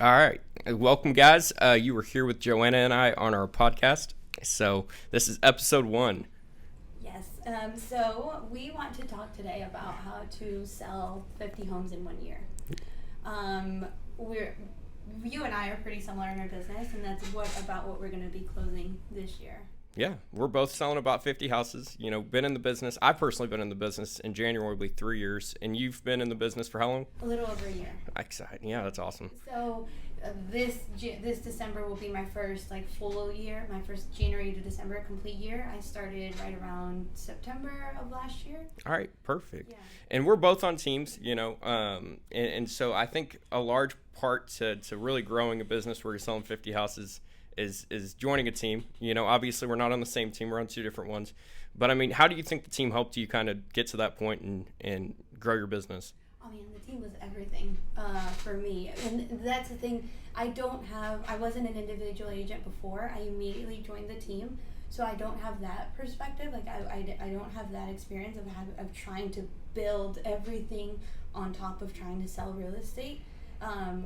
All right. Welcome, guys. You were here with Johanna and I on our podcast. So this is episode 1. Yes. So we want to talk today about how to sell 50 homes in 1 year. We're you and I are pretty similar in our business, and that's about what we're going to be closing this year. Yeah, we're both selling about 50 houses. Been in the business. I've personally been in the business in January will be 3 years. And you've been in the business for how long? A little over a year. Exciting. Yeah, that's awesome. So this December will be my first full year, my first January to December complete year. I started right around September of last year. All right, perfect. Yeah. And we're both on teams, and so I think a large part to really growing a business where you're selling 50 houses is joining a team. Obviously we're not on the same team, we're on two different ones. But I mean, how do you think the team helped you kind of get to that point and grow your business? I mean, the team was everything for me. And that's the thing, I wasn't an individual agent before. I immediately joined the team. So I don't have that perspective. I don't have that experience of trying to build everything on top of trying to sell real estate.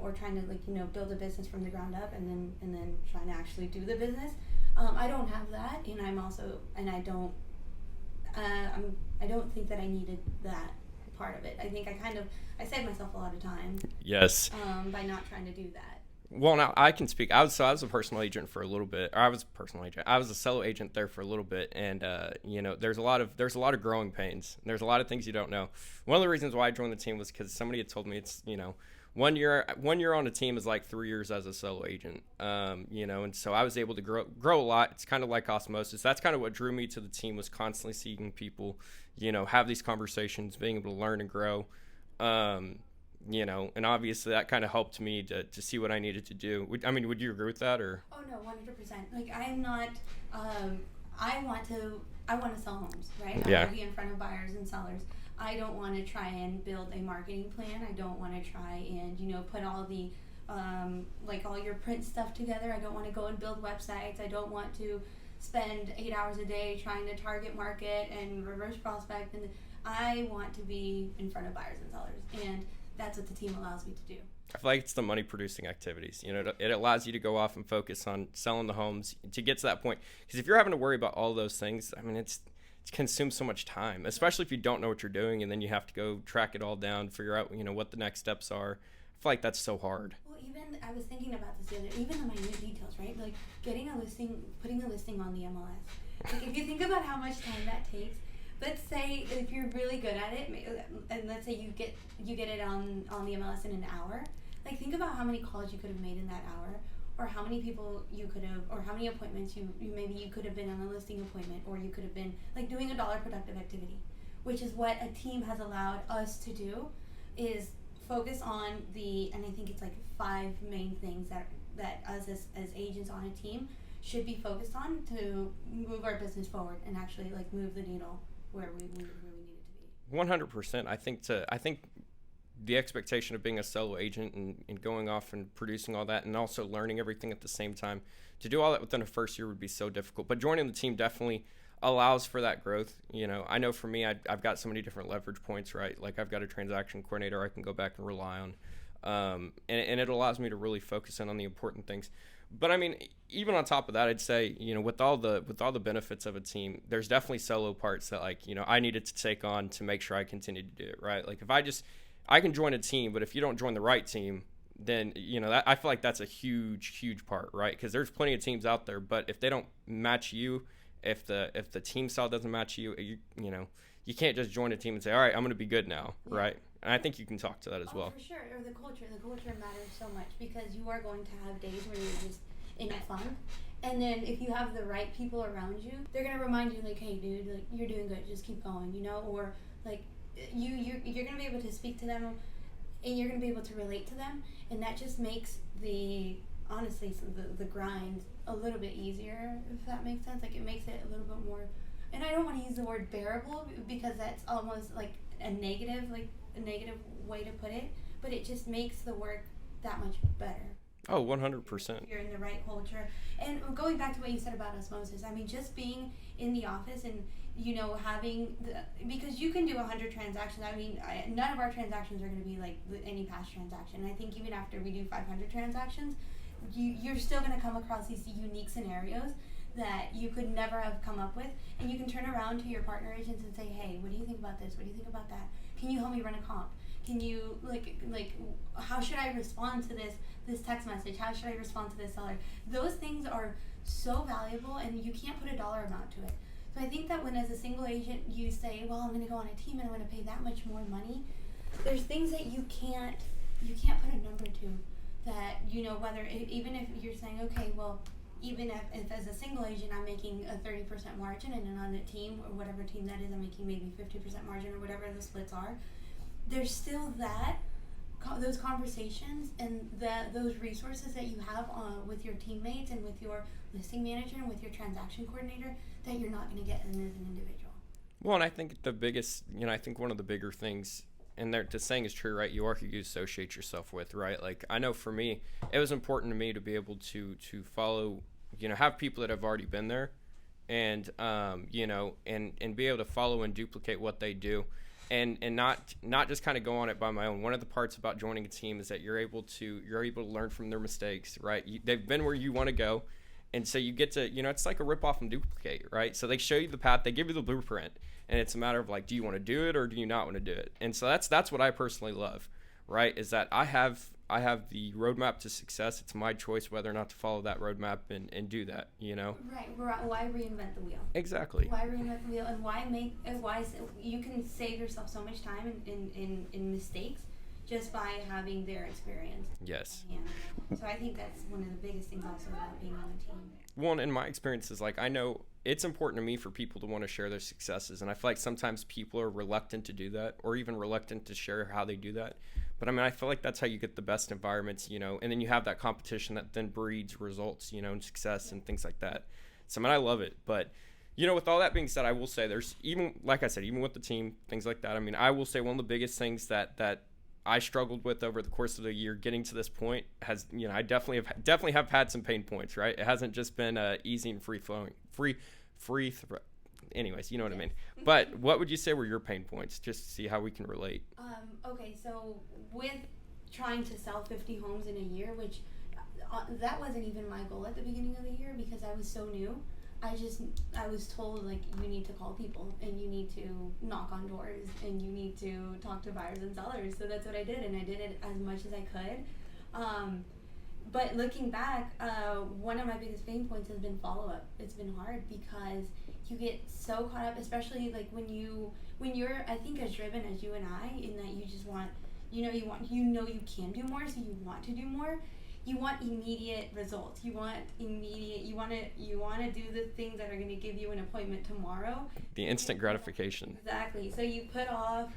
Or trying to build a business from the ground up and then trying to actually do the business. I don't have that, and I don't think that I needed that part of it. I think I saved myself a lot of time. Yes. By not trying to do that. Well, now I can speak. I was a personal agent for a little bit. Or I was a personal agent. I was a solo agent there for a little bit, and there's a lot of growing pains. There's a lot of things you don't know. One of the reasons why I joined the team was because somebody had told me it's 1 year on a team is like 3 years as a solo agent. And so I was able to grow a lot. It's kind of like osmosis. That's kind of what drew me to the team, was constantly seeing people, have these conversations, being able to learn and grow. And obviously that kind of helped me to see what I needed to do. Would you agree with that, or? Oh no, 100%. I'm not. I want to sell homes, right? Yeah. I want to be in front of buyers and sellers. I don't want to try and build a marketing plan. I don't want to try and put all the all your print stuff together. I don't want to go and build websites. I don't want to spend 8 hours a day trying to target market and reverse prospect. And I want to be in front of buyers and sellers, and that's what the team allows me to do. I feel like it's the money producing activities. It allows you to go off and focus on selling the homes to get to that point. Because if you're having to worry about all those things, it consumes so much time, especially if you don't know what you're doing and then you have to go track it all down, figure out what the next steps are. I feel like that's so hard. Well, even I was thinking about this the other, even the minute details, right? Like getting a listing, putting a listing on the MLS. If you think about how much time that takes. Let's say if you're really good at it, and let's say you get it on the MLS in an hour. Think about how many calls you could have made in that hour, or how many people you could have, or how many appointments you could have been on a listing appointment, or you could have been doing a dollar productive activity, which is what a team has allowed us to do, is focus on and I think it's 5 main things that us as agents on a team should be focused on to move our business forward and actually move the needle where we need it to be. 100%. I think the expectation of being a solo agent and going off and producing all that and also learning everything at the same time, to do all that within the first year would be so difficult. But joining the team definitely allows for that growth. I know for me, I've got so many different leverage points, right? I've got a transaction coordinator I can go back and rely on. And it allows me to really focus in on the important things. But even on top of that, I'd say, with all the benefits of a team, there's definitely solo parts that I needed to take on to make sure I continue to do it, right? If I can join a team, but if you don't join the right team, then I feel like that's a huge part, right? Because there's plenty of teams out there, but if they don't match you, if the team style doesn't match you, you can't just join a team and say, all right, I'm going to be good now, yeah. Right? And I think you can talk to that as well. For sure. Or the culture matters so much, because you are going to have days where you're just in a funk, and then if you have the right people around you, they're going to remind you hey dude, you're doing good, just keep going, or you're going to be able to speak to them, and you're going to be able to relate to them, and that just makes the grind a little bit easier, if that makes sense. It makes it a little bit more, and I don't want to use the word bearable, because that's almost a negative way to put it, but it just makes the work that much better. Oh, 100%. You're in the right culture. And going back to what you said about osmosis, I mean, just being in the office and, having because you can do 100 transactions. I mean, none of our transactions are going to be like any past transaction. I think even after we do 500 transactions, you're still going to come across these unique scenarios that you could never have come up with. And you can turn around to your partner agents and say, hey, what do you think about this? What do you think about that? Can you help me run a comp? Can you how should I respond to this text message? How should I respond to this seller? Those things are so valuable, and you can't put a dollar amount to it. So I think that when as a single agent you say, well, I'm going to go on a team and I'm going to pay that much more money, there's things that you can't put a number to. That whether even if you're saying, okay, well, even if as a single agent I'm making a 30% margin, and then on a team or whatever team that is I'm making maybe 50% margin or whatever the splits are, there's still those conversations and those resources that you have with your teammates and with your listing manager and with your transaction coordinator that you're not going to get as an individual. Well, and I think the biggest, I think one of the bigger things, and the saying is true, right? You are who you associate yourself with, right? Like, I know for me, it was important to me to be able to follow, have people that have already been there, and and be able to follow and duplicate what they do. And not just kind of go on it by my own. One of the parts about joining a team is that you're able to learn from their mistakes, right? They've been where you want to go, and so you get to it's like a rip off and duplicate, right? So they show you the path, they give you the blueprint, and it's a matter of like, do you want to do it or do you not want to do it? And so that's what I personally love, right? Is that I have the roadmap to success. It's my choice whether or not to follow that roadmap and do that, Right. Why reinvent the wheel? Exactly. Why reinvent the wheel, and why you can save yourself so much time in mistakes just by having their experience. Yes. Yeah. So I think that's one of the biggest things also about being on a team. One, in my experience, is like, I know it's important to me for people to want to share their successes, and I feel like sometimes people are reluctant to do that, or even reluctant to share how they do that. But I mean, I feel like that's how you get the best environments, and then you have that competition that then breeds results, and success and things like that. So I mean, I love it. But with all that being said, I will say there's even, like I said, even with the team, things like that. I mean, I will say one of the biggest things that I struggled with over the course of the year getting to this point has, I definitely have had some pain points, right? It hasn't just been easy and free flowing, anyways, you know what I mean. But what would you say were your pain points, just to see how we can relate? Okay, so with trying to sell 50 homes in a year, which that wasn't even my goal at the beginning of the year because I was so new. I was told, like, you need to call people and you need to knock on doors and you need to talk to buyers and sellers. So that's what I did, and I did it as much as I could. But looking back, one of my biggest pain points has been follow-up. It's been hard because you get so caught up, especially like when you're, I think, as driven as you and I, in that you just want, you can do more, so you want to do more. You want immediate results. You want to do the things that are going to give you an appointment tomorrow. The instant gratification. Exactly. So you put off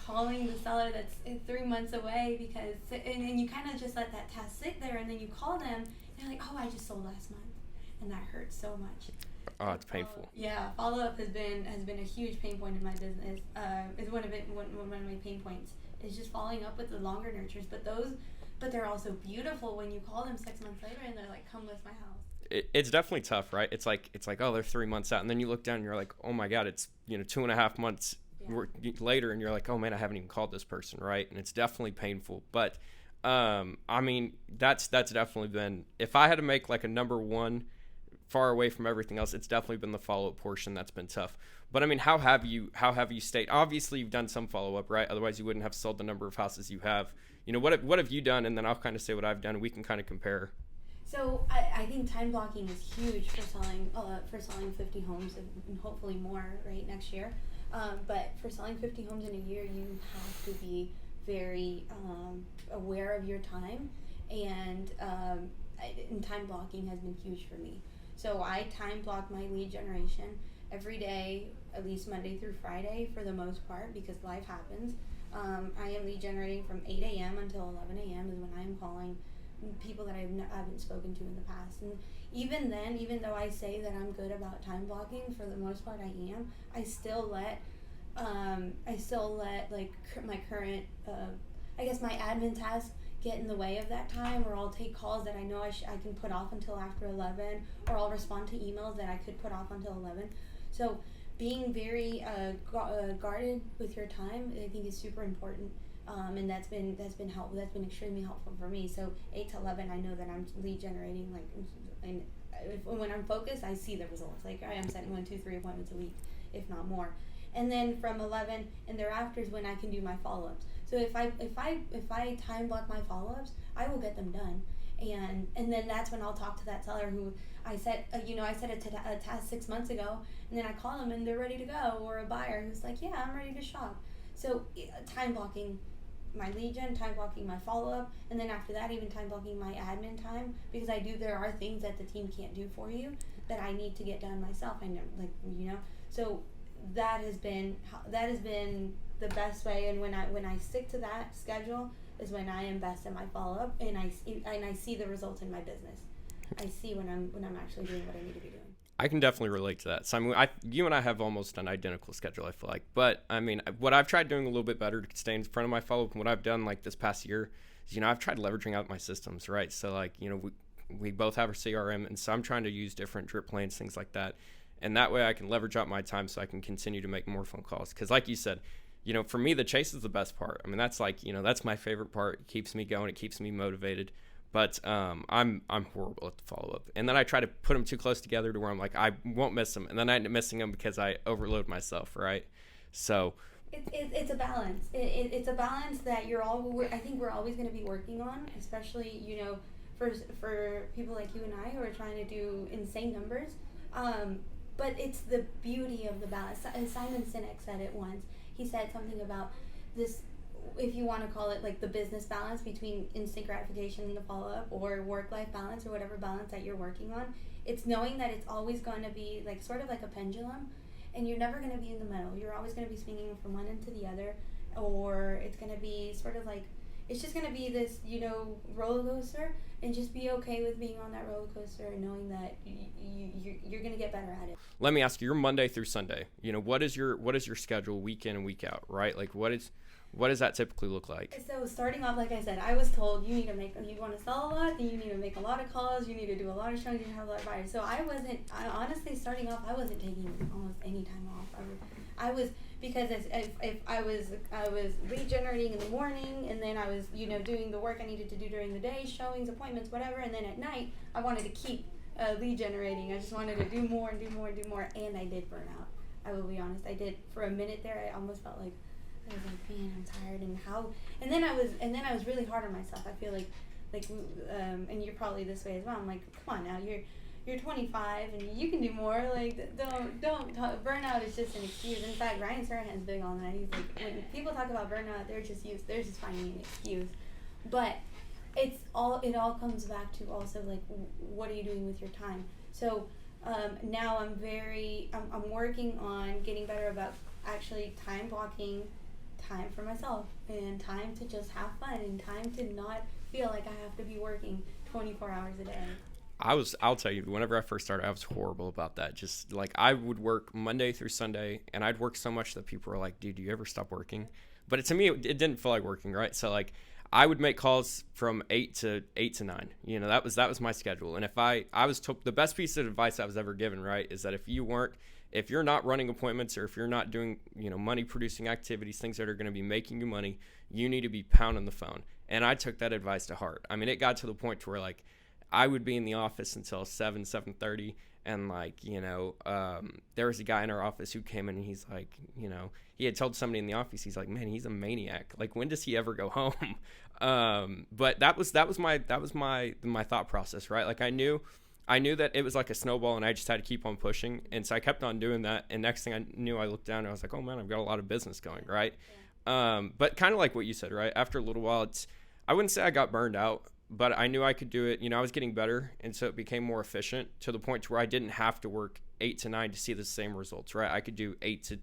calling the seller that's 3 months away and then you kind of just let that task sit there, and then you call them and they're like, oh, I just sold last month, and that hurts so much. Oh, it's painful. Yeah, follow-up has been a huge pain point in my business. Is one of my pain points is just following up with the longer nurtures, but they're also beautiful when you call them 6 months later and they're like, come list my house. It's definitely tough, right? It's like, oh, they're 3 months out, and then you look down and you're like, oh my God, it's 2.5 months later, and you're like, oh man, I haven't even called this person, right? And it's definitely painful. But I mean, that's definitely been, if I had to make like a number one far away from everything else, it's definitely been the follow-up portion that's been tough. But I mean, how have you stayed? Obviously you've done some follow-up, right? Otherwise you wouldn't have sold the number of houses you have. What have you done? And then I'll kind of say what I've done, and we can kind of compare. So I think time blocking is huge for selling 50 homes and hopefully more, right, next year. But for selling 50 homes in a year, you have to be very aware of your time, and time blocking has been huge for me. So I time block my lead generation every day, at least Monday through Friday for the most part, because life happens. I am lead generating from 8 a.m. until 11 a.m. is when I am calling people that I haven't spoken to in the past. And even then, even though I say that I'm good about time blocking, for the most part I am, I still let like my current, I guess my admin task get in the way of that time, or I'll take calls that I know I can put off until after 11, or I'll respond to emails that I could put off until 11. So being very guarded with your time, I think, is super important. And that's been helpful. That's been extremely helpful for me. So 8 to 11, I know that I'm lead generating, like, and when I'm focused, I see the results. Like, I am setting 1, 2, 3 appointments a week, if not more. And then from 11 and thereafter is when I can do my follow-ups. So if I time block my follow-ups, I will get them done. And then that's when I'll talk to that seller who I set a task 6 months ago, and then I call them and they're ready to go, or a buyer who's like, yeah, I'm ready to shop. So time blocking my lead gen, time blocking my follow-up, and then after that, even time blocking my admin time, because there are things that the team can't do for you that I need to get done myself. I know, so that has been the best way. And when I stick to that schedule is when I invest in my follow-up, and I see the results in my business. I see when I'm actually doing what I need to be doing. I can definitely relate to that. So I mean, you and I have almost an identical schedule, I feel like. But I mean, what I've tried doing a little bit better to stay in front of my follow-up, and what I've done like this past year is, I've tried leveraging out my systems, right? So like, we both have our CRM, and so I'm trying to use different drip lanes, things like that. And that way I can leverage out my time so I can continue to make more phone calls. Because like you said, for me, the chase is the best part. I mean, that's like, that's my favorite part. It keeps me going. It keeps me motivated. But I'm horrible at the follow-up. And then I try to put them too close together to where I'm like, I won't miss them. And then I end up missing them because I overload myself, right? So it's a balance. It's a balance that I think we're always going to be working on, especially, for people like you and I who are trying to do insane numbers. But it's the beauty of the balance. Simon Sinek said it once. He said something about this, if you want to call it like the business balance between instant gratification and the follow-up, or work-life balance, or whatever balance that you're working on. It's knowing that it's always going to be like sort of like a pendulum, and you're never going to be in the middle. You're always going to be swinging from one end to the other, or it's going to be sort of like, it's just going to be this, roller coaster, and just be okay with being on that roller coaster and knowing that you're going to get better at it. Let me ask you, you're Monday through Sunday. What is your schedule week in and week out, right? Like what does that typically look like? So starting off, like I said, I was told you want to sell a lot, then you need to make a lot of calls, you need to do a lot of shows, you need to have a lot of buyers. So honestly, starting off, I wasn't taking almost any time off. I was, because if I was lead generating in the morning, and then I was, doing the work I needed to do during the day, showings, appointments, whatever, and then at night, I wanted to keep lead generating. I just wanted to do more and do more and do more, and I did burn out. I will be honest. I did. For a minute there, I almost felt like, I was like, man, I'm tired, and then I was really hard on myself. I feel like, and you're probably this way as well. I'm like, come on now, you're 25 and you can do more. Like, don't talk. Burnout is just an excuse. In fact, Ryan Serhan's big on that. He's like, when people talk about burnout, they're just finding an excuse. But it all comes back to also like, what are you doing with your time? So now I'm working on getting better about actually time blocking time for myself, and time to just have fun, and time to not feel like I have to be working 24 hours a day. I'll tell you, whenever I first started, I was horrible about that. Just like, I would work Monday through Sunday, and I'd work so much that people were like, dude, do you ever stop working? But to me, it didn't feel like working, right? So like, I would make calls from 8 to 9. That was my schedule. And if I was told, the best piece of advice I was ever given, right, is that if you're not running appointments, or if you're not doing, money producing activities, things that are going to be making you money, you need to be pounding the phone. And I took that advice to heart. I mean, it got to the point to where like, I would be in the office until 7:30, and like, there was a guy in our office who came in, and he's like, he had told somebody in the office, he's like, man, he's a maniac. Like, when does he ever go home? But that was my thought process, right? Like, I knew that it was like a snowball, and I just had to keep on pushing. And so I kept on doing that. And next thing I knew, I looked down and I was like, oh man, I've got a lot of business going, right? Yeah. But kind of like what you said, right? After a little while, I wouldn't say I got burned out, but I knew I could do it. I was getting better. And so it became more efficient to the point to where I didn't have to work 8 to 9 to see the same results, right? I could do 8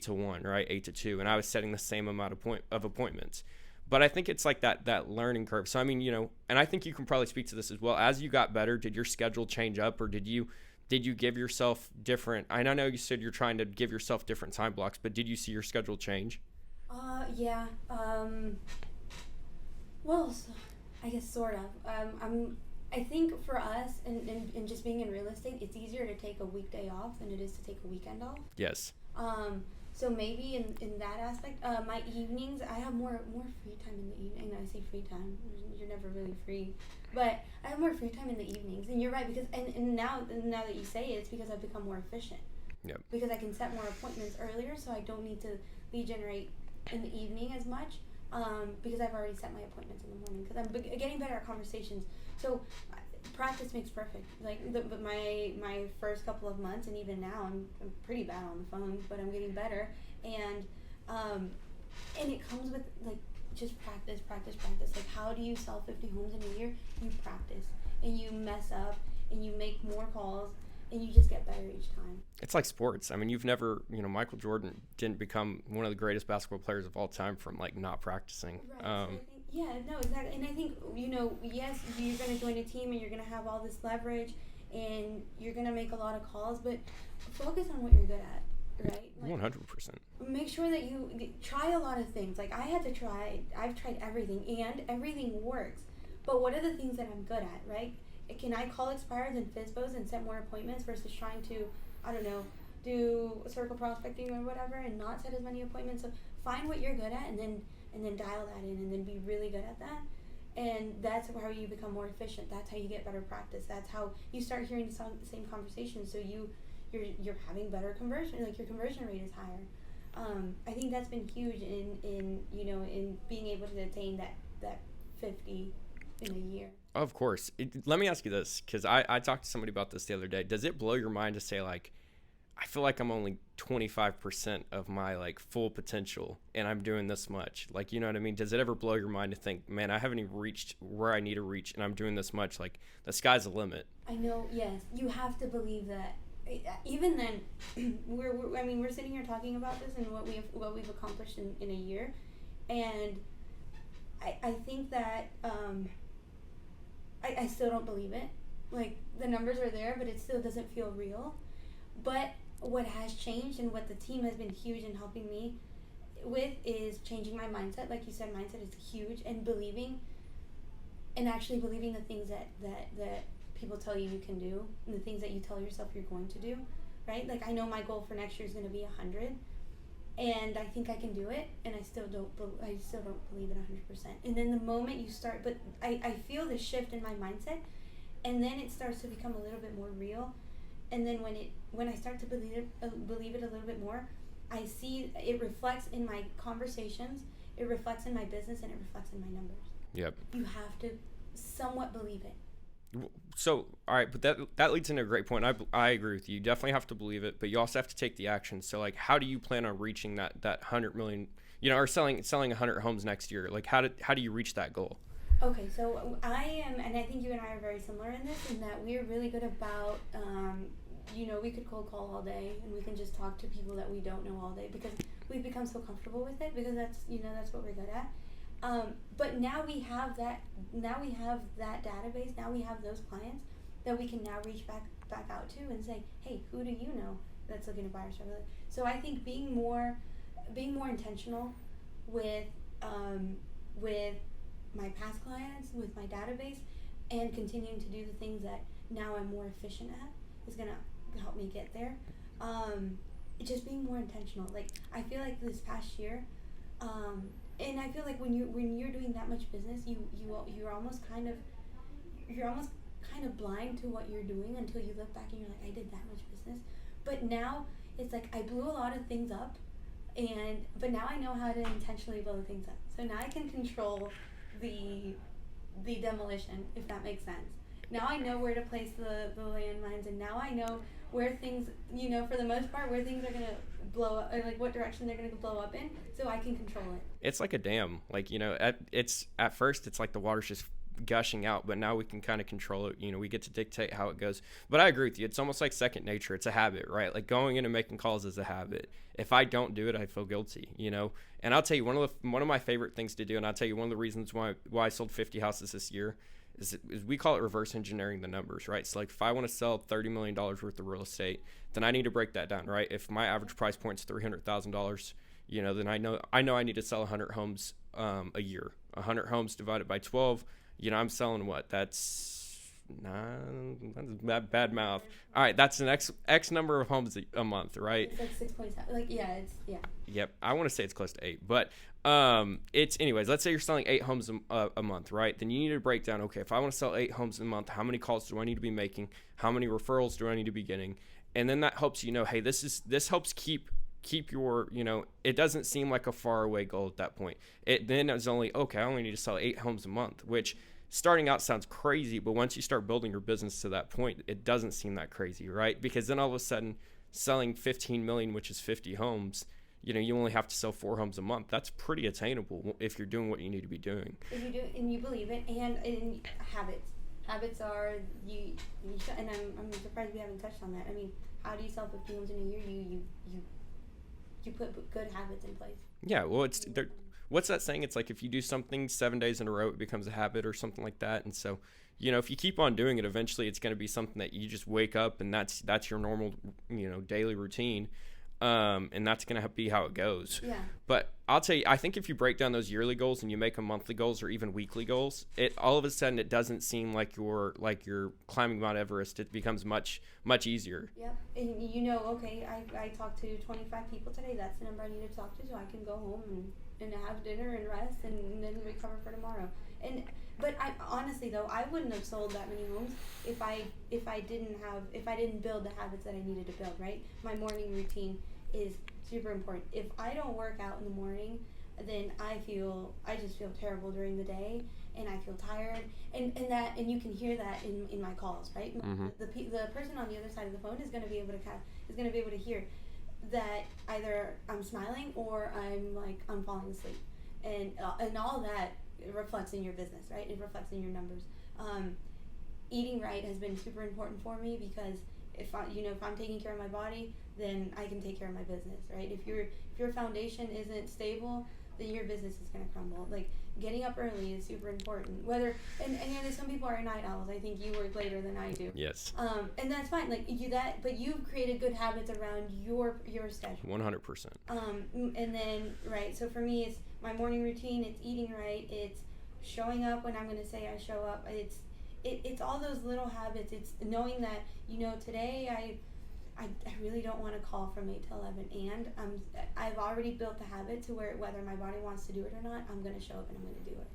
to 1, right? 8 to 2. And I was setting the same amount of appointments. But I think it's like that learning curve. So, I mean, and I think you can probably speak to this as well. As you got better, did your schedule change up, or did you give yourself different, and I know you said you're trying to give yourself different time blocks, but did you see your schedule change? Yeah. Well, I guess sort of. I think for us, and just being in real estate, it's easier to take a weekday off than it is to take a weekend off. Yes. So maybe in that aspect, my evenings, I have more free time in the evening. I say free time, you're never really free, but I have more free time in the evenings. And you're right, because and now that you say it, it's because I've become more efficient. Yep. Because I can set more appointments earlier, so I don't need to lead generate in the evening as much. Because I've already set my appointments in the morning. Because I'm getting better at conversations. So practice makes perfect. Like my first couple of months, and even now, I'm pretty bad on the phone, but I'm getting better. And it comes with like just practice. Like, how do you sell 50 homes in a year? You practice, and you mess up, and you make more calls, and you just get better each time. It's like sports. I mean, you've never, Michael Jordan didn't become one of the greatest basketball players of all time from like not practicing. Right. So I think, yeah, no, exactly. And I think, yes, you're going to join a team and you're going to have all this leverage and you're going to make a lot of calls, but focus on what you're good at, right? Like, 100%. Make sure that you try a lot of things. Like I've tried everything and everything works. But what are the things that I'm good at, right? Can I call expires and FISBOs and set more appointments versus trying to, I don't know, do circle prospecting or whatever and not set as many appointments? So find what you're good at and then dial that in and then be really good at that. And that's how you become more efficient. That's how you get better practice. That's how you start hearing the same conversations. So you're having better conversion, like your conversion rate is higher. I think that's been huge in being able to attain that 50 in a year. Of course. Let me ask you this, because I talked to somebody about this the other day. Does it blow your mind to say, like, I feel like I'm only 25% of my, like, full potential, and I'm doing this much? Like, you know what I mean? Does it ever blow your mind to think, man, I haven't even reached where I need to reach, and I'm doing this much? Like, the sky's the limit. I know, yes. You have to believe that. Even then, we're sitting here talking about this and what we've accomplished in a year, and I think that I still don't believe it. Like, the numbers are there, but it still doesn't feel real. But what has changed and what the team has been huge in helping me with is changing my mindset. Like you said, mindset is huge, and actually believing the things that people tell you can do and the things that you tell yourself you're going to do, right? Like, I know my goal for next year is going to be 100, and I think I can do it, and I still don't believe it 100%. And then the moment you start, but I feel the shift in my mindset, and then it starts to become a little bit more real. And then when I start to believe it a little bit more, I see it reflects in my conversations, it reflects in my business, and it reflects in my numbers. Yep. You have to somewhat believe it. So, all right, but that leads into a great point. I agree with you. You definitely have to believe it, but you also have to take the action. So, like, how do you plan on reaching that 100 million, or selling 100 homes next year? Like, how do you reach that goal? Okay, so I am, and I think you and I are very similar in this, in that we are really good about, we could cold call all day, and we can just talk to people that we don't know all day because we've become so comfortable with it, because that's what we're good at. But now we have that database, now we have those clients that we can now reach back out to and say, hey, who do you know that's looking to buy or sell? So I think being more intentional with my past clients, with my database, and continuing to do the things that now I'm more efficient at is going to help me get there. Just being more intentional. Like, I feel like this past year, and I feel like when you're doing that much business, you're almost kind of blind to what you're doing until you look back and you're like, I did that much business. But now it's like I blew a lot of things up, but now I know how to intentionally blow things up. So now I can control the demolition, if that makes sense. Now I know where to place the landmines, and now I know where things, for the most part, where things are going to blow up, or like what direction they're going to blow up in, so I can control it. It's like a dam. Like, at first it's like the water's just gushing out, but now we can kind of control it. We get to dictate how it goes. But I agree with you. It's almost like second nature. It's a habit, right? Like, going in and making calls is a habit. If I don't do it, I feel guilty, And I'll tell you, one of my favorite things to do, and I'll tell you one of the reasons why I sold 50 houses this year is we call it reverse engineering the numbers, right? So, like, if I want to sell $30 million worth of real estate, then I need to break that down, right? If my average price point is $300,000, then I know I need to sell 100 homes a year. 100 homes divided by 12, I'm selling what? That's bad math. All right, that's an X number of homes a month, right? It's like 6.7. Like, yeah, it's, yeah. Yep, I want to say it's close to 8, but it's anyways. Let's say you're selling 8 homes a month, right? Then you need to break down. Okay, if I want to sell 8 homes a month, how many calls do I need to be making? How many referrals do I need to be getting? And then that helps hey, this helps keep your, it doesn't seem like a far away goal at that point. Then it's only, okay, I only need to sell 8 homes a month, which starting out sounds crazy, but once you start building your business to that point, it doesn't seem that crazy, right? Because then all of a sudden selling 15 million, which is 50 homes, you only have to sell 4 homes a month. That's pretty attainable if you're doing what you need to be doing. If you do, and you believe it, and habits are, and I'm surprised we haven't touched on that. I mean, how do you sell 50 homes in a year? You put good habits in place. Yeah, well, what's that saying? It's like if you do something 7 days in a row, it becomes a habit or something like that. And so, if you keep on doing it, eventually it's going to be something that you just wake up and that's your normal, daily routine. And that's going to be how it goes. Yeah. But I'll tell you, I think if you break down those yearly goals and you make them monthly goals or even weekly goals, all of a sudden it doesn't seem like you're climbing Mount Everest. It becomes much, much easier. Yep. And okay, I talked to 25 people today. That's the number I need to talk to, so I can go home and have dinner and rest and then recover for tomorrow. But I honestly though, I wouldn't have sold that many homes if I didn't build the habits that I needed to build, right? My morning routine is super important. If I don't work out in the morning, then I just feel terrible during the day, and I feel tired, and you can hear that in my calls, right? Mm-hmm. The person on the other side of the phone is going to be able to hear that either I'm smiling or I'm falling asleep, and all that reflects in your business, right? It reflects in your numbers. Eating right has been super important for me because if I'm taking care of my body, then I can take care of my business, right? If your foundation isn't stable, then your business is going to crumble. Like, getting up early is super important. Some people are night owls. I think you work later than I do. Yes. And that's fine. But you've created good habits around your schedule. 100%. And then, right. So for me, it's my morning routine. It's eating right. It's showing up when I'm going to say I show up. It's all those little habits. It's knowing that today I really don't want to call from 8 to 11, and I've already built the habit to where whether my body wants to do it or not, I'm going to show up and I'm going to do it.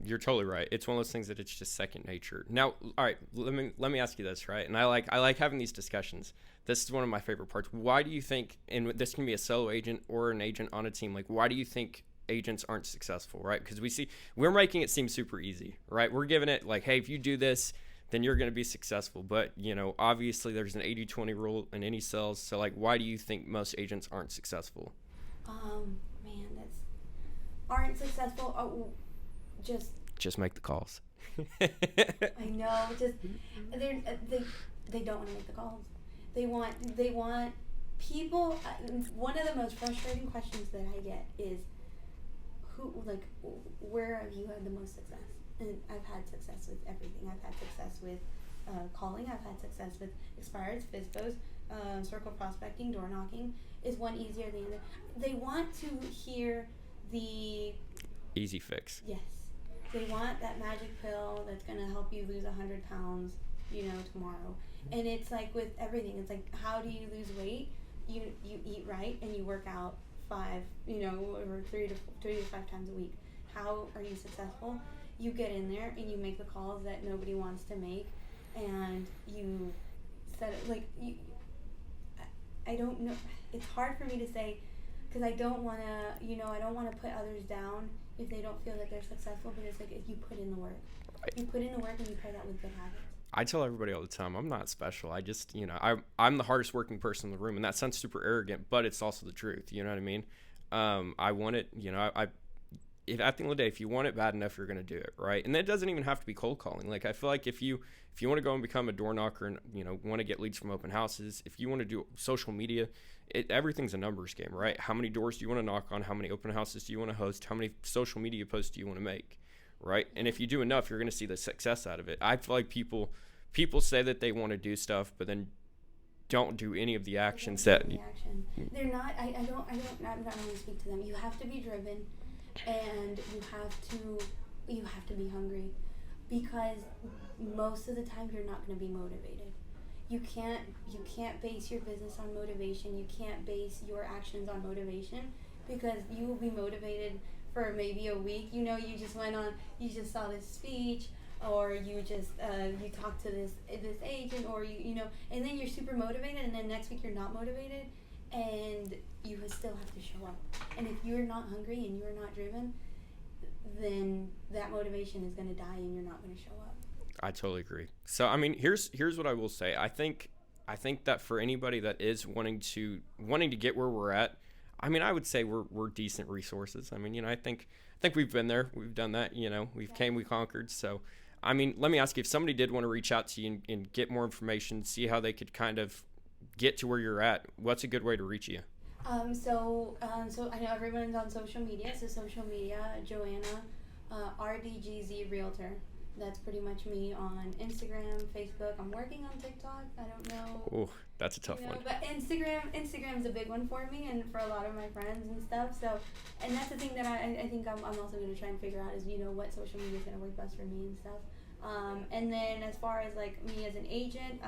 You're totally right. It's one of those things that it's just second nature. Now, all right, let me ask you this, right? And I like having these discussions. This is one of my favorite parts. Why do you think, and this can be a solo agent or an agent on a team, like why do you think agents aren't successful, right? Because we're making it seem super easy, right? We're giving it like, hey, if you do this, then you're going to be successful. But, obviously there's an 80-20 rule in any sales. So, like, why do you think most agents aren't successful? Aren't successful. Oh, just make the calls. I know. They don't want to make the calls. They want people. One of the most frustrating questions that I get is, where have you had the most success? And I've had success with everything. I've had success with calling. I've had success with expireds, FISBOs, circle prospecting, door knocking. Is one easier than the other? They want to hear the easy fix. Yes. They want that magic pill that's going to help you lose 100 pounds, tomorrow. And it's like with everything. It's like, how do you lose weight? You eat right and you work out 3 to 5 times a week. How are you successful? You get in there and you make the calls that nobody wants to make, and you set it I don't know. It's hard for me to say because I don't want to put others down if they don't feel that they're successful. But it's like if you put in the work, you put in the work and you pair that with good habits. I tell everybody all the time, I'm not special. I just, I'm the hardest working person in the room, and that sounds super arrogant, but it's also the truth. You know what I mean? I want it, if at the end of the day, if you want it bad enough, you're going to do it, right? And that doesn't even have to be cold calling. Like, I feel like if you want to go and become a door knocker and, want to get leads from open houses, if you want to do social media, everything's a numbers game, right? How many doors do you want to knock on? How many open houses do you want to host? How many social media posts do you want to make, right? And if you do enough, you're going to see the success out of it. I feel like people say that they want to do stuff, but then don't do any of the actions They're not. I'm not going to speak to them. You have to be driven. and you have to be hungry, because most of the time you're not going to be motivated. You can't base your business on motivation. You can't base your actions on motivation, because you will be motivated for maybe a week. You just saw this speech, or you talked to this agent, or and then you're super motivated, and then next week you're not motivated, and you still have to show up. And if you're not hungry and you're not driven, then that motivation is going to die, and you're not going to show up. I totally agree. So I mean, here's what I will say. I think that for anybody that is wanting to get where we're at, I mean, I would say we're decent resources. I mean, I think we've been there, we've done that. We've came, we conquered. So, I mean, let me ask you, if somebody did want to reach out to you and get more information, see how they could kind of get to where you're at, what's a good way to reach you? So I know everyone's on social media. So social media, Johanna, RDGZ Realtor. That's pretty much me on Instagram, Facebook. I'm working on TikTok. I don't know. Oh, that's a tough one. But Instagram's a big one for me and for a lot of my friends and stuff. So, and that's the thing that I think I'm also going to try and figure out is, what social media is going to work best for me and stuff. And then as far as like me as an agent,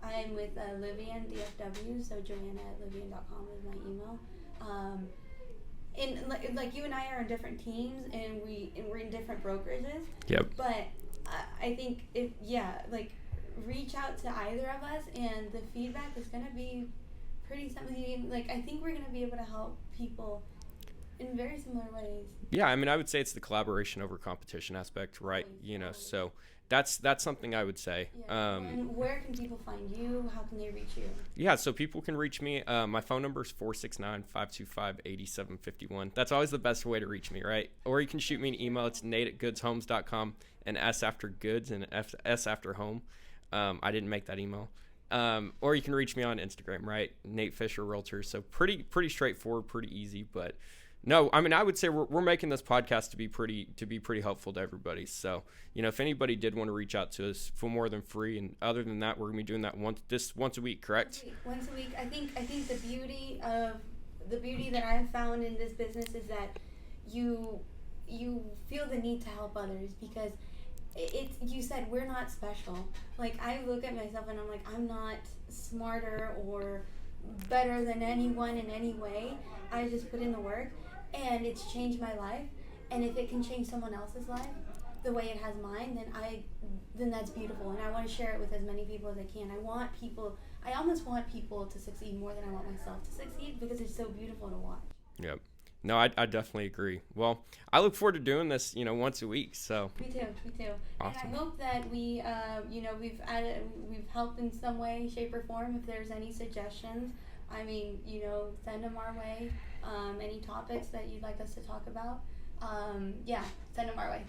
I'm with Livian DFW. So Johanna@Livian.com is my email. And like you and I are in different teams, and we're in different brokerages. Yep. But I think reach out to either of us, and the feedback is gonna be pretty something. Like, I think we're gonna be able to help people in very similar ways. Yeah, I mean, I would say it's the collaboration over competition aspect, right? So that's something I would say. Yeah. And where can people find you? How can they reach you? Yeah, so people can reach me. My phone number is 469-525-8751. That's always the best way to reach me, right? Or you can shoot me an email. It's nate@goodshomes.com, and S after goods and S after home. I didn't make that email. Or you can reach me on Instagram, right? Nate Fisher Realtor. So pretty straightforward, pretty easy. But no, I mean, I would say we're making this podcast to be pretty helpful to everybody. So, if anybody did want to reach out to us for more than free, and other than that, we're gonna be doing that once a week, correct? Once a week. I think the beauty that I have found in this business is that you feel the need to help others, because you said we're not special. Like, I look at myself and I'm like, I'm not smarter or better than anyone in any way. I just put in the work, and it's changed my life. And if it can change someone else's life the way it has mine, then that's beautiful. And I want to share it with as many people as I can. I almost want people to succeed more than I want myself to succeed, because it's so beautiful to watch. Yep. No, I definitely agree. Well, I look forward to doing this, once a week. So. Me too. Awesome. And I hope that we've helped in some way, shape, or form. If there's any suggestions, I mean, send them our way. Any topics that you'd like us to talk about, send them our way.